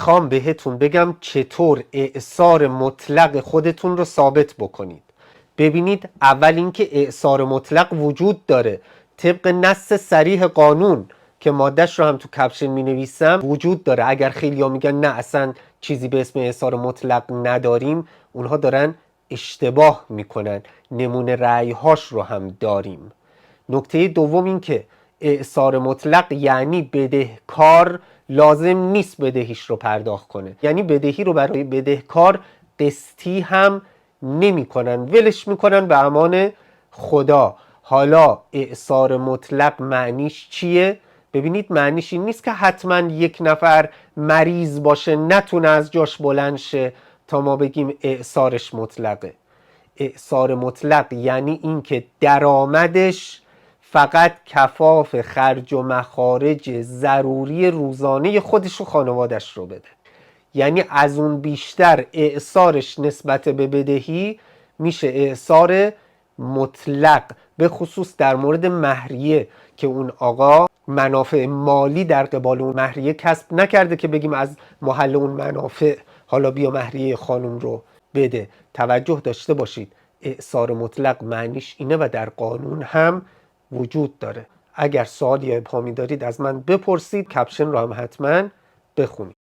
خوام بهتون بگم چطور اعصار مطلق خودتون رو ثابت بکنید. ببینید، اول اینکه اعصار مطلق وجود داره طبق نص صریح قانون که مادهش رو هم تو کپشن می نویسم وجود داره. اگر خیلی ها میگن نه اصلا چیزی به اسم اعصار مطلق نداریم، اونها دارن اشتباه میکنن. نمونه رأی هاش رو هم داریم. نکته دوم این که اعصار مطلق یعنی بدهکار لازم نیست بدهیش رو پرداخت کنه، یعنی بدهی رو برای بدهکار قسطی هم نمی کنن، ولش میکنن به امان خدا. حالا اعصار مطلق معنیش چیه؟ ببینید، معنیش این نیست که حتما یک نفر مریض باشه نتونه از جاش بلند شه تا ما بگیم اعصارش مطلقه. اعصار مطلق یعنی این که درآمدش فقط کفاف خرج و مخارج ضروری روزانه خودش و خانوادش رو بده. یعنی از اون بیشتر اعصارش نسبت به بدهی میشه اعصار مطلق، به خصوص در مورد مهریه که اون آقا منافع مالی در قبال اون مهریه کسب نکرده که بگیم از محل اون منافع حالا بیا مهریه خانم رو بده. توجه داشته باشید، اعصار مطلق معنیش اینه و در قانون هم وجود داره. اگر سوالی یا ابهامی دارید از من بپرسید، کپشن رو هم حتما بخونید.